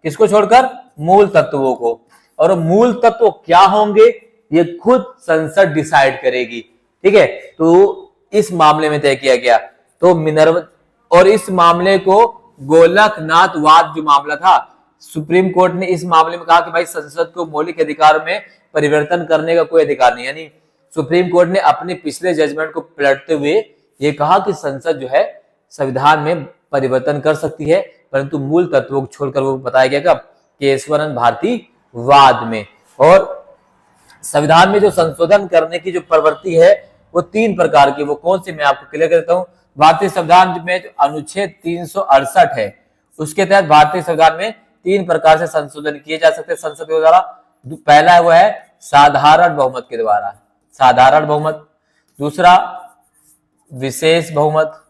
किसको छोड़कर, मूल तत्वों को। और मूल तत्व क्या होंगे ये खुद संसद डिसाइड करेगी, ठीक है। तो इस मामले में तय किया गया। तो मिनर्वा, और इस मामले को गोलकनाथ वाद जो मामला था, सुप्रीम कोर्ट ने इस मामले में कहा कि भाई संसद को मौलिक अधिकार में परिवर्तन करने का कोई अधिकार नहीं। यानी सुप्रीम कोर्ट ने अपने पिछले जजमेंट को पलटते हुए ये कहा कि संसद जो है संविधान में परिवर्तन कर सकती है, परंतु मूल तत्वों को छोड़कर। वो बताया गया कब, केशवानंद भारती वाद में। और संविधान में जो संशोधन करने की जो प्रवृत्ति है वो 3 प्रकार की, वो कौन सी मैं आपको क्लियर करता हूं। भारतीय संविधान में जो अनुच्छेद 368 है, उसके तहत भारतीय संविधान में 3 प्रकार से संशोधन किए जा सकते हैं संसद के द्वारा। पहला है वो है साधारण बहुमत के द्वारा, साधारण बहुमत। दूसरा विशेष बहुमत।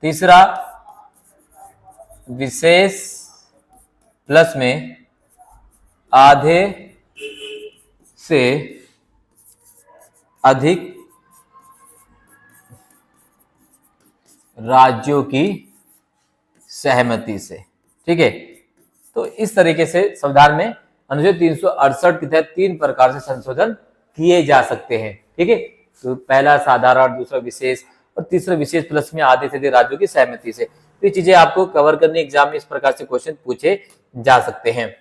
तीसरा विशेष प्लस में आधे से अधिक राज्यों की सहमति से, ठीक है। तो इस तरीके से संविधान में अनुच्छेद 368 के तहत 3 प्रकार से संशोधन किए जा सकते हैं, ठीक है। तो पहला साधारण, दूसरा विशेष और तीसरा विशेष प्लस में आधे से अधिक राज्यों की सहमति से। तो ये चीजें आपको कवर करने एग्जाम में इस प्रकार से क्वेश्चन पूछे जा सकते हैं।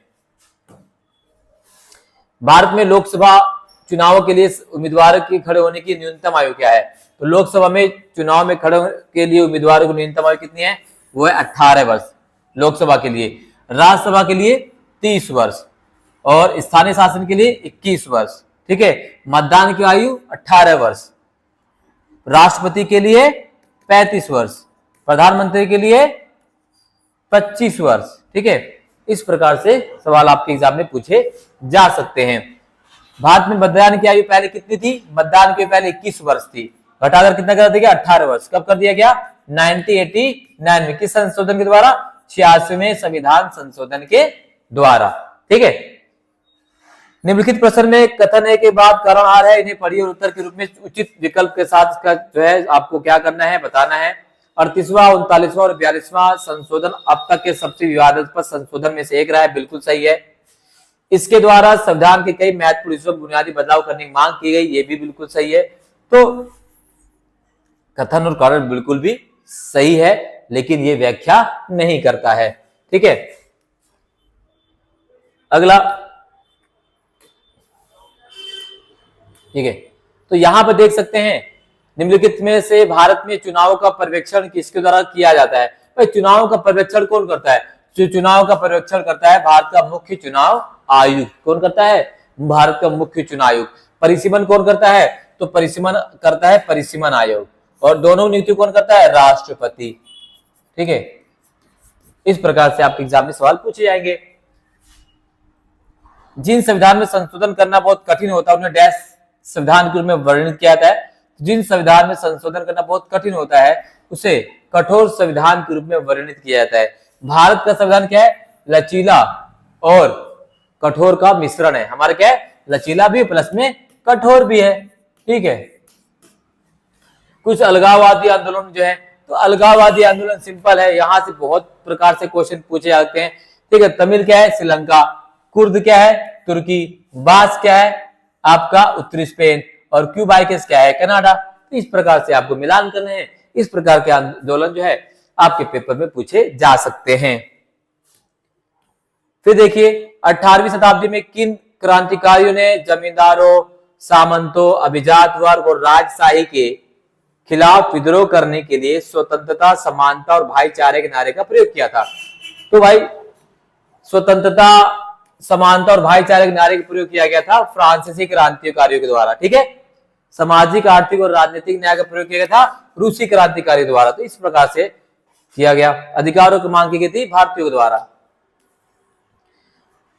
भारत में लोकसभा चुनाव के लिए उम्मीदवार के खड़े होने की न्यूनतम आयु क्या है, तो लोकसभा में चुनाव में खड़े के लिए उम्मीदवारों की न्यूनतम आयु कितनी है, वो है 18 वर्ष लोकसभा के लिए। राज्यसभा के लिए 30 वर्ष और स्थानीय शासन के लिए 21 वर्ष, ठीक है। मतदान की आयु 18 वर्ष, राष्ट्रपति के लिए 35 वर्ष, प्रधानमंत्री के लिए 25 वर्ष, ठीक है। इस प्रकार से सवाल आपके एग्जाम में पूछे जा सकते हैं। भारत में मतदान की आयु पहले कितनी थी, मतदान के पहले 21 वर्ष थी, घटाकर कितना कर दिया गया, 18 वर्ष। कब कर दिया गया, 1989 में। किस संशोधन के द्वारा, 86वें संविधान संशोधन के द्वारा, ठीक है। निम्नलिखित प्रश्न में कथन है के बाद कारण आ रहा है, इन्हें पढ़िए और उत्तर के रूप में उचित विकल्प के साथ इसका जो है आपको क्या करना है, बताना है। 38वां, 39वां और 42वां संशोधन अब तक के सबसे विवादास्पद संशोधन में से एक रहा है, बिल्कुल सही है। इसके द्वारा संविधान के कई महत्वपूर्ण बुनियादी बदलाव करने की मांग की गई, ये भी बिल्कुल सही है। तो कथन और कारण बिल्कुल भी सही है, लेकिन ये व्याख्या नहीं करता है, ठीक है। अगला, ठीक है। तो यहां पर देख सकते हैं निम्नलिखित में से भारत में चुनाव का पर्यवेक्षण किसके द्वारा किया जाता है। भाई चुनाव का पर्यवेक्षण कौन करता है, जो चुनाव का पर्यवेक्षण करता है भारत का मुख्य चुनाव आयुक्त। कौन करता है, भारत का मुख्य चुनाव आयुक्त। परिसीमन कौन करता है? तो परिसीमन करता है परिसीमन आयोग, और दोनों नियुक्ति कौन करता है? राष्ट्रपति। ठीक है, इस प्रकार से आपके एग्जाम में सवाल पूछे जाएंगे। जिन संविधान में संशोधन करना बहुत कठिन होता है उन्हें डैश संविधान के रूप में वर्णित किया जाता है। जिन संविधान में संशोधन करना बहुत कठिन होता है उसे कठोर संविधान के रूप में वर्णित किया जाता है। भारत का संविधान क्या है? लचीला और कठोर का मिश्रण है। हमारा क्या है? लचीला भी प्लस में कठोर भी है। ठीक है, कुछ अलगाववादी आंदोलन जो है, तो अलगाववादी आंदोलन सिंपल है, यहां से बहुत प्रकार से क्वेश्चन पूछे जाते हैं। ठीक है, तमिल क्या है? श्रीलंका। कुर्द क्या है? तुर्की। बास क्या है? आपका उत्तरी स्पेन। और क्यूबाइकस क्या है? कनाडा। तो इस प्रकार से आपको मिलान करने हैं। इस प्रकार के आंदोलन जो है आपके पेपर में पूछे जा सकते हैं। फिर देखिए 18वीं शताब्दी में किन क्रांतिकारियों ने जमींदारों, सामंतों, अभिजात वर्ग और राजशाही के खिलाफ विद्रोह करने के लिए स्वतंत्रता, समानता और भाईचारे के नारे का प्रयोग किया था? तो भाई स्वतंत्रता, समानता और भाईचारे के नारे का प्रयोग किया गया था फ्रांसीसी क्रांतिकारियों के द्वारा। ठीक है, सामाजिक, आर्थिक और राजनीतिक न्याय का प्रयोग किया गया था रूसी क्रांतिकारियों द्वारा। तो इस प्रकार से किया गया। अधिकारों की मांग की गई थी भारतीयों द्वारा।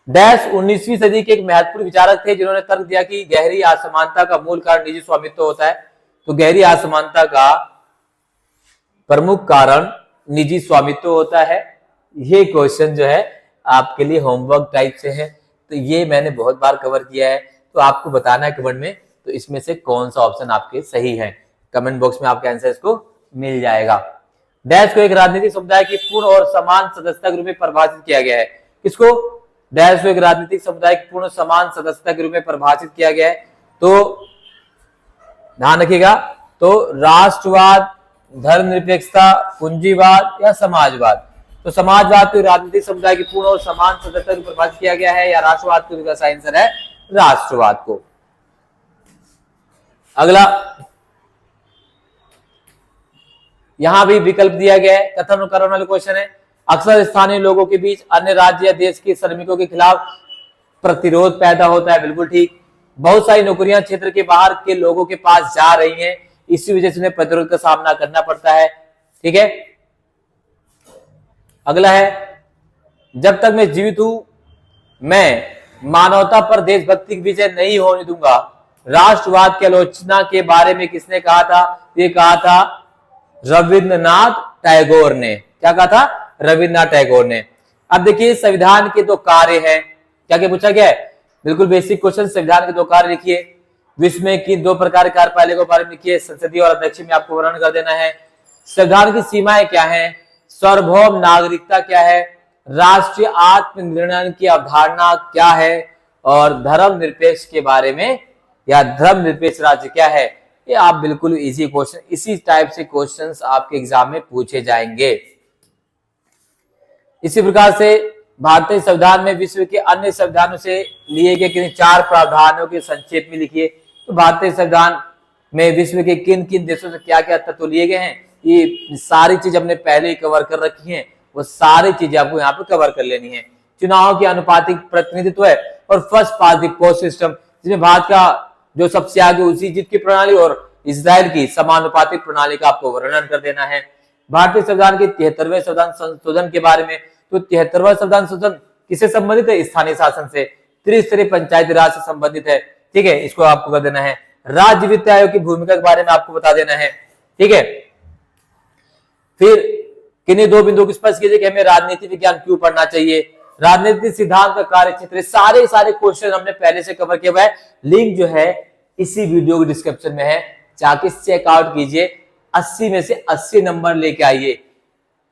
डैश 19वीं सदी के एक महत्वपूर्ण विचारक थे जिन्होंने तर्क दिया कि गहरी असमानता का मूल कारण निजी स्वामित्व होता है। तो गहरी असमानता का प्रमुख कारण निजी स्वामित्व होता है। ये क्वेश्चन जो है आपके लिए होमवर्क टाइप से है, तो ये मैंने बहुत बार कवर किया है, तो आपको बताना है कमेंट में तो इसमें से कौन सा ऑप्शन आपके सही है। कमेंट बॉक्स में आपका आंसर इसको मिल जाएगा। डैश को एक राजनीतिक समुदाय की पूर्ण और समान सदस्यता के रूप में परिभाषित किया गया है। किसको? डैश को एक राजनीतिक समुदाय की पूर्ण समान सदस्यता के रूप में परिभाषित किया गया है। तो ध्यान रखिएगा, तो राष्ट्रवाद, धर्मनिरपेक्षता, पूंजीवाद या समाजवाद। तो समाजवाद को राजनीतिक समुदाय की पूर्ण और समान सदस्यता को परिभाषित किया गया है, या राष्ट्रवाद को? इसका सही आंसर है राष्ट्रवाद को। अगला, यहां भी विकल्प दिया गया है, कथन और करण वाले क्वेश्चन है। अक्सर स्थानीय लोगों के बीच अन्य राज्य या देश के श्रमिकों के खिलाफ प्रतिरोध पैदा होता है। बिल्कुल ठीक। बहुत सारी नौकरियां क्षेत्र के बाहर के लोगों के पास जा रही हैं, इसी वजह से उन्हें प्रतिरोध का सामना करना पड़ता है। ठीक है, अगला है, जब तक मैं जीवित हूं मैं मानवता पर देशभक्ति की विजय नहीं होने दूंगा। राष्ट्रवाद की आलोचना के बारे में किसने कहा था? ये कहा था रविंद्रनाथ टैगोर ने। क्या कहा था? रविंद्रनाथ टैगोर ने। अब देखिए संविधान के दो कार्य हैं। क्या क्या पूछा गया है? बिल्कुल बेसिक क्वेश्चन। संविधान के दो कार्य लिखिए। विश्व में किन दो प्रकार के कार्यपालिका के बारे में लिखिए। संसदीय और अध्यक्ष में आपको वर्णन कर देना है। संविधान की सीमाएं क्या है? सार्वभौम नागरिकता क्या है? राष्ट्रीय आत्मनिर्णय की अवधारणा क्या है? और धर्मनिरपेक्ष के बारे में, या धर्मनिरपेक्ष राज्य क्या है? ये आप बिल्कुल इजी क्वेश्चन, इसी टाइप से क्वेश्चंस आपके एग्जाम में पूछे जाएंगे। इसी प्रकार से भारतीय संविधान में विश्व के अन्य संविधानों से लिए गए किन 4 प्रावधानों के संक्षेप में लिखिए। तो भारतीय संविधान में विश्व के किन किन देशों से क्या क्या तत्व लिए गए हैं, ये सारी चीज हमने पहले ही कवर कर रखी है, वो सारी चीजें आपको यहाँ पे कवर कर लेनी है। चुनाव की अनुपातिक प्रतिनिधित्व है, और first past the post system, जिसमें भारत का जो सबसे आगे उसी जीत की प्रणाली और इजराइल की समानुपातिक प्रणाली का आपको वर्णन कर देना है। भारतीय संविधान के 73वें संविधान संशोधन के बारे में, तो 73वां संविधान संशोधन किससे संबंधित है? स्थानीय शासन से, त्रिस्तरीय पंचायती राज से संबंधित है। ठीक है, इसको आपको कर देना है। राज्य वित्त आयोग की भूमिका के बारे में आपको बता देना है। ठीक है, फिर किन्हीं 2 बिंदुओं को स्पष्ट कीजिए कि हमें राजनीति विज्ञान क्यों पढ़ना चाहिए। राजनीतिक सिद्धांत का कार्य क्षेत्र, सारे क्वेश्चन हमने पहले से कवर किया हुआ है। लिंक जो है इसी वीडियो के डिस्क्रिप्शन में है, जाके चेकआउट कीजिए। 80 में से 80 नंबर लेके आइए।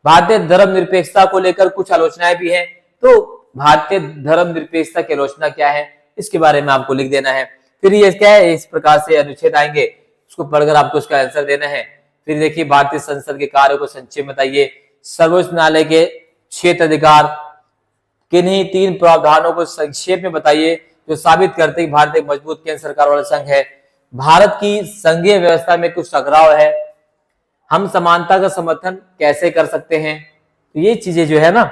भारतीय धर्मनिरपेक्षता को लेकर कुछ आलोचनाएं भी हैं, तो भारतीय धर्मनिरपेक्षता की आलोचना क्या है इसके बारे में आपको लिख देना है। फिर ये क्या है, इस प्रकार से अनुच्छेद आएंगे, उसको पढ़कर आपको इसका आंसर देना है। फिर देखिए भारतीय संसद के कार्यों को संक्षेप में बताइए। सर्वोच्च न्यायालय के क्षेत्र अधिकार, किन्हीं 3 प्रावधानों को संक्षेप में बताइए जो साबित करते हैं कि भारत एक मजबूत केंद्र सरकार वाला संघ है। भारत की संघीय व्यवस्था में कुछ टकराव है, हम समानता का समर्थन कैसे कर सकते हैं। तो ये चीजें जो है ना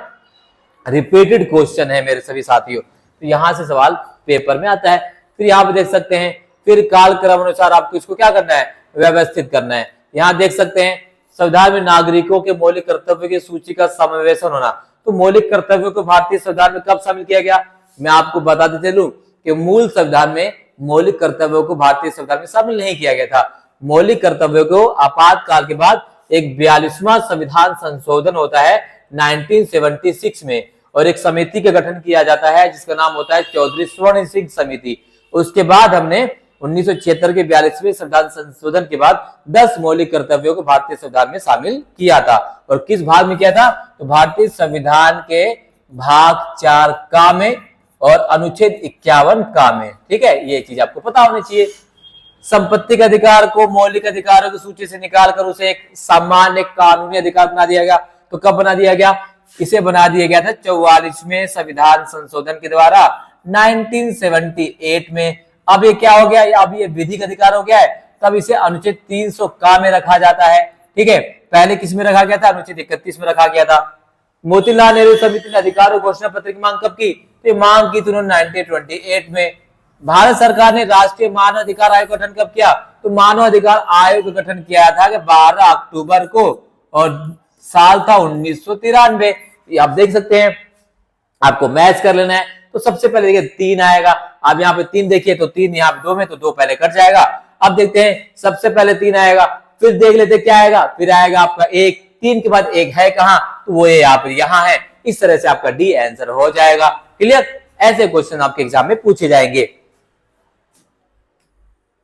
रिपीटेड क्वेश्चन है मेरे सभी साथियों, तो यहां से सवाल पेपर में आता है। फिर यहाँ पे देख सकते हैं फिर कालक्रम अनुसार आपको इसको क्या करना है, व्यवस्थित करना है। यहाँ देख सकते हैं संविधान में नागरिकों के मौलिक कर्तव्य की सूची का समावेशन होना। तो मौलिक कर्तव्यों को भारतीय संविधान में कब शामिल किया गया, मैं आपको बताते चलूं कि मूल संविधान में मौलिक कर्तव्यों को भारतीय संविधान में शामिल नहीं किया गया था। मौलिक कर्तव्यों को आपातकाल के बाद एक 42वां संविधान संशोधन होता है 1976 में, और एक समिति का गठन किया जाता है जिसका नाम होता है चौधरी स्वर्ण सिंह समिति। उसके बाद हमने 1976 के 42वें संविधान संशोधन के बाद 10 मौलिक कर्तव्यों को भारतीय संविधान में शामिल किया था। और किस भाग में किया था, तो भारतीय संविधान के भाग 4 का में और अनुच्छेद 51 का में। ठीक है, ये चीज आपको पता होनी चाहिए। संपत्ति के अधिकार को मौलिक अधिकारों की सूची से निकालकर उसे एक सामान्य कानूनी अधिकार बना दिया गया। तो कब बना दिया गया, इसे बना दिया गया था 44वें संविधान संशोधन के द्वारा 1978 में। अब ये क्या हो गया, अब ये विधिक अधिकार हो गया है, तब इसे अनुच्छेद 300 का में रखा जाता है। ठीक है, पहले किस में रखा गया था, अनुच्छेद 31 में रखा गया था। मोतीलाल नेहरू समिति ने अधिकार घोषणा पत्र की मांग कब की, तो मांग की उन्होंने 1928 में। भारत सरकार ने राष्ट्रीय मानव अधिकार आयोग का गठन कब किया, तो मानव अधिकार आयोग का गठन किया था कि 12 अक्टूबर को, और साल था 1993। आप देख सकते हैं, आपको मैच कर लेना है। तो सबसे पहले देखिए 3 आएगा, आप यहाँ पे 3 देखिए तो 3 यहाँ पे 2 में, तो 2 पहले कट जाएगा। अब देखते हैं सबसे पहले 3 आएगा, फिर देख लेते क्या आएगा, फिर आएगा आपका 1, 3 के बाद 1 है कहां, तो वो ये आप यहाँ है। इस तरह से आपका डी आंसर हो जाएगा। क्लियर, ऐसे क्वेश्चन आपके एग्जाम में पूछे जाएंगे।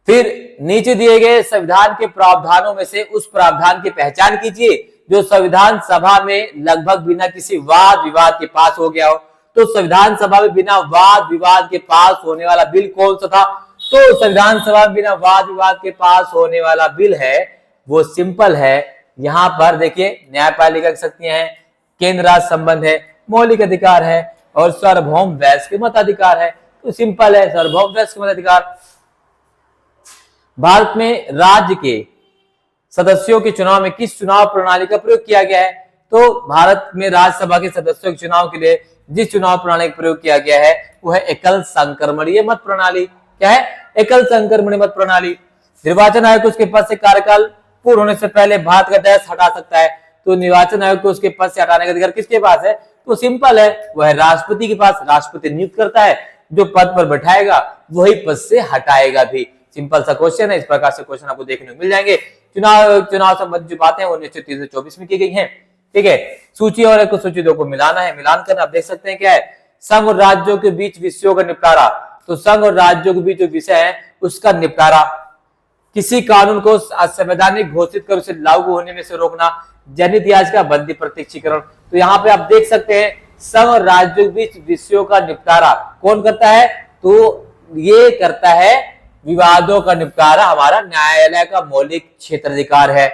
फिर नीचे दिए गए संविधान के प्रावधानों में से उस प्रावधान की पहचान कीजिए जो संविधान सभा में लगभग बिना किसी वाद विवाद के पास हो गया हो। तो संविधान सभा में बिना वाद विवाद के पास होने वाला बिल कौन सा था, तो संविधान सभा में बिना वाद विवाद के पास होने वाला बिल है वो सिंपल है। यहां पर देखिए न्यायपालिका की शक्तियां हैं, केंद्र राज्य संबंध है, मौलिक अधिकार है और सार्वभौम वैश्विक मताधिकार है। तो सिंपल है, सार्वभौम वैश्विक मताधिकार। भारत में राज्य के सदस्यों के चुनाव में किस चुनाव प्रणाली का प्रयोग किया गया है, तो भारत में राज्यसभा के सदस्यों के चुनाव के लिए जिस चुनाव प्रणाली का प्रयोग किया गया है वो है एकल संक्रमणीय मत प्रणाली। क्या है, एकल संक्रमणीय मत प्रणाली। निर्वाचन आयोग को उसके पद से कार्यकाल पूर्ण होने से पहले भारत का देश हटा सकता है। तो निर्वाचन आयोग को उसके पद से हटाने का अधिकार किसके पास है, तो सिंपल है, वह है राष्ट्रपति के पास। राष्ट्रपति नियुक्त करता है, जो पद पर बैठाएगा वही पद से हटाएगा भी। सिंपल सा क्वेश्चन है। इस प्रकार से क्वेश्चन आपको देखने को मिल जाएंगे। चुनाव संबंधी जो बातें हैं वो निश्चित 324 में की गई हैं। ठीक है, सूची और एक सूची 2 को मिलाना है। मिलान करना आप देख सकते हैं क्या है, संघ और राज्यों के बीच विषयों का निपटारा। तो संघ और राज्यों के बीच जो विषय है उसका निपटारा। किसी कानून को असंवैधानिक घोषित कर उसे लागू होने में से रोकना, जनहित याचिका, बंदी प्रत्यक्षीकरण। तो यहाँ पे आप देख सकते हैं संघ और राज्यों के बीच विषयों का निपटारा कौन करता है, तो ये करता है विवादों का निपटारा हमारा न्यायालय का मौलिक क्षेत्राधिकार है।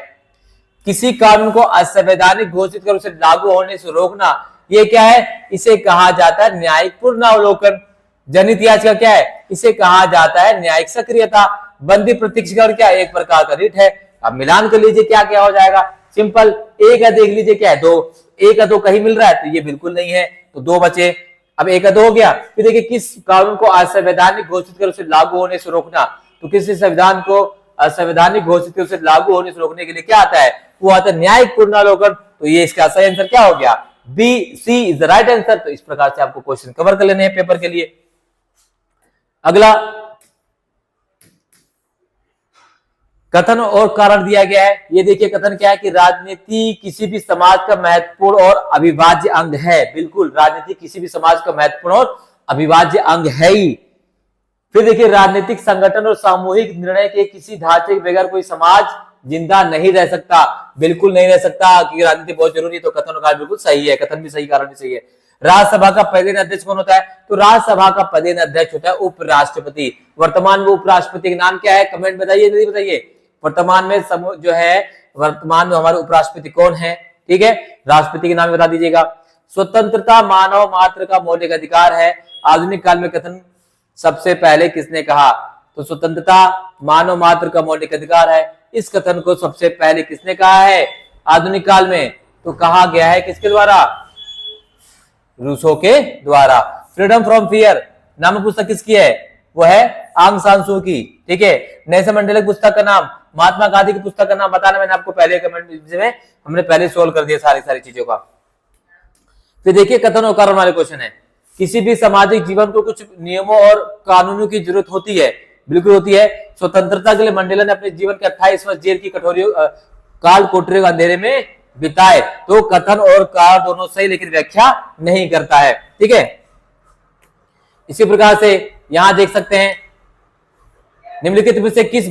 किसी कानून को असंवैधानिक घोषित कर उसे लागू होने से रोकना, ये क्या है, इसे कहा जाता है न्यायिक पुनरावलोकन। जनहित याचिका क्या है, इसे कहा जाता है न्यायिक सक्रियता। बंदी प्रत्यक्षीकरण क्या है, एक प्रकार का रिट है। अब मिलान कर लीजिए क्या क्या हो जाएगा, सिंपल। एक है देख लीजिए क्या है, 2, 1 का 2 कहीं मिल रहा है तो ये बिल्कुल नहीं है, तो 2 बचे। अब 1 का 2 हो गया। फिर देखिए किस कानून को असंवैधानिक घोषित कर उसे लागू होने से रोकना, तो किसी संविधान को असंवैधानिक घोषित कर उसे लागू होने से रोकने के लिए क्या आता है, वो आता है न्यायिक पुनरावलोकन। तो ये इसका सही आंसर क्या हो गया, B, C is the right answer. तो इस प्रकार से आपको क्वेश्चन कवर कर लेने हैं पेपर के लिए। अगला कथन और कारण दिया गया है। ये देखिए कथन क्या है कि राजनीति किसी भी समाज का महत्वपूर्ण और अविभाज्य अंग है। बिल्कुल, राजनीति किसी भी समाज का महत्वपूर्ण और अविभाज्य अंग है ही। फिर देखिए राजनीतिक संगठन और सामूहिक निर्णय के किसी ढांचे के बगैर कोई समाज जिंदा नहीं रह सकता। बिल्कुल नहीं रह सकता, क्योंकि राजनीति बहुत जरूरी है। तो कथन और कारण बिल्कुल सही है, कथन भी सही, कारण भी सही है। राज्यसभा का पदेन अध्यक्ष कौन होता है, तो राज्यसभा का पदेन अध्यक्ष होता है उपराष्ट्रपति। वर्तमान में उपराष्ट्रपति का नाम क्या है, कमेंट बताइए, नहीं बताइए। वर्तमान में जो है वर्तमान में हमारे उपराष्ट्रपति कौन है, ठीक है, राष्ट्रपति के नाम बता दीजिएगा। स्वतंत्रता मानव मात्र का मौलिक अधिकार है। आधुनिक काल में कथन सबसे पहले किसने कहा, तो स्वतंत्रता मानव मात्र का मौलिक अधिकार है। इस कथन को सबसे पहले किसने कहा है आधुनिक काल में, तो कहा गया है किसके द्वारा, रूसो के द्वारा। फ्रीडम फ्रॉम फियर नामक पुस्तक किसकी है, वो है आंग सान सू की। ठीक है, नेल्सन मंडेला की पुस्तक का नाम, महात्मा गांधी की पुस्तक का नाम बताना, मैंने आपको पहले कमेंट में हमने पहले सोल्व कर दिया सारी चीजों का। फिर देखिए कथन और कारण वाले क्वेश्चन है। किसी भी सामाजिक जीवन को कुछ नियमों और कानूनों की जरूरत होती है, बिल्कुल होती है। स्वतंत्रता के लिए मंडेला ने अपने जीवन के 28 वर्ष जेल की काल कोठरी अंधेरे में बिताए। तो कथन और कारण दोनों सही, लेकिन व्याख्या नहीं करता है। ठीक है, इसी प्रकार से यहां देख सकते हैं, निम्नलिखित में से किसे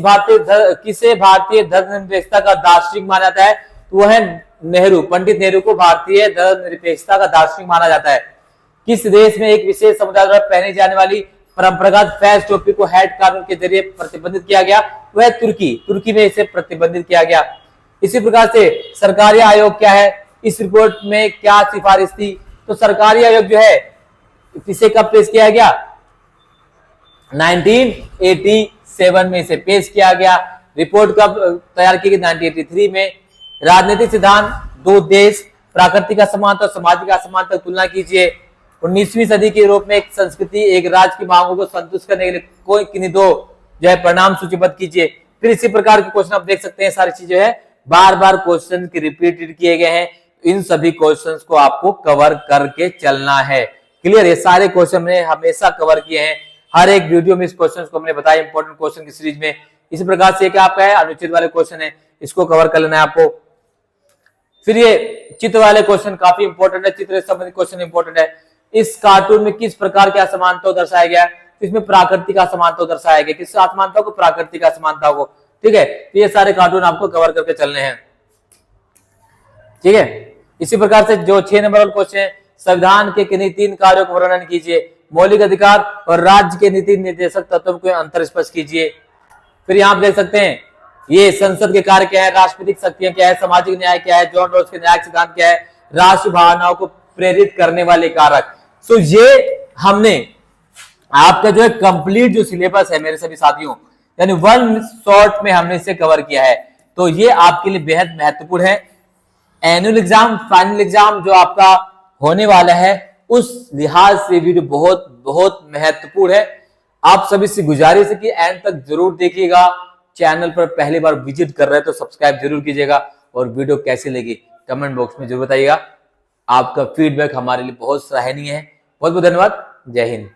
भारतीय धर्मनिरपेक्षता का दार्शनिक माना जाता है? तो वो है नेहरू, पंडित नेहरू को भारतीय धर्मनिरपेक्षता का दार्शनिक माना जाता है। किस देश में एक विशेष समुदाय द्वारा पहनी जाने वाली परंपरागत फैज टोपी को हैट कानून के जरिए प्रतिबंधित किया गया? वह तुर्की में इसे प्रतिबंधित किया गया। इसी प्रकार से सरकारी आयोग क्या है? इस रिपोर्ट में क्या सिफारिश थी? तो सरकारी आयोग जो है इसे कब पेश किया गया? 1987 में इसे पेश किया गया। रिपोर्ट कब तैयार की गई? 1983 में। राजनीतिक सिद्धांत, दो देश, प्राकृतिक असमानता और सामाजिक असमानता की तुलना कीजिए। 19वीं सदी के यूरोप में एक संस्कृति एक राज्य की मांगों को संतुष्ट करने के लिए कोई किन्हीं दो जो है परिणाम सूचीबद्ध कीजिए। फिर इसी प्रकार के क्वेश्चन आप देख सकते हैं, सारी चीजें है बार बार क्वेश्चन की रिपीटेड किए गए हैं। इन सभी क्वेश्चंस को आपको कवर करके चलना है। क्लियर, ये सारे क्वेश्चन हमने हमेशा कवर किए हैं, हर एक वीडियो में इस क्वेश्चन को हमने बताया इंपॉर्टेंट क्वेश्चन की सीरीज में। इसी प्रकार से क्या आपका है अनुचित वाले क्वेश्चन है, इसको कवर कर लेना है आपको। फिर ये चित्र वाले क्वेश्चन काफी इंपॉर्टेंट है, चित्र संबंधित क्वेश्चन इंपॉर्टेंट है। इस कार्टून में किस प्रकार की असमानता दर्शाया गया है? इसमें प्राकृतिक असमानता दर्शाया गया, किस असमानता को? प्राकृतिक असमानता को। ठीक है, तो ये सारे कार्टून आपको कवर करके चलने हैं। ठीक है, इसी प्रकार से जो 6 नंबर वाला क्वेश्चन है, संविधान के किन्हीं 3 कार्यों का वर्णन कीजिए। मौलिक अधिकार और राज्य के नीति निर्देशक तत्वों को अंतर स्पष्ट कीजिए। फिर यहाँ आप देख सकते हैं ये संसद के कार्य क्या है, राष्ट्रपति शक्तियां क्या है, सामाजिक न्याय क्या है, जॉन रॉल्स के न्यायिक सिद्धांत क्या है, राष्ट्र भावनाओं को प्रेरित करने वाले कारक। सो ये हमने आपका जो है कंप्लीट जो सिलेबस है मेरे सभी साथियों, यानी वन शॉट में हमने इसे कवर किया है। तो ये आपके लिए बेहद महत्वपूर्ण है। एनुअल एग्जाम, फाइनल एग्जाम जो आपका होने वाला है, उस लिहाज से वीडियो बहुत बहुत महत्वपूर्ण है। आप सभी से गुजारिश है कि एंड तक जरूर देखिएगा। चैनल पर पहली बार विजिट कर रहे हैं तो सब्सक्राइब जरूर कीजिएगा, और वीडियो कैसी लगी कमेंट बॉक्स में जरूर बताइएगा। आपका फीडबैक हमारे लिए बहुत सराहनीय है। बहुत बहुत धन्यवाद। जय हिंद।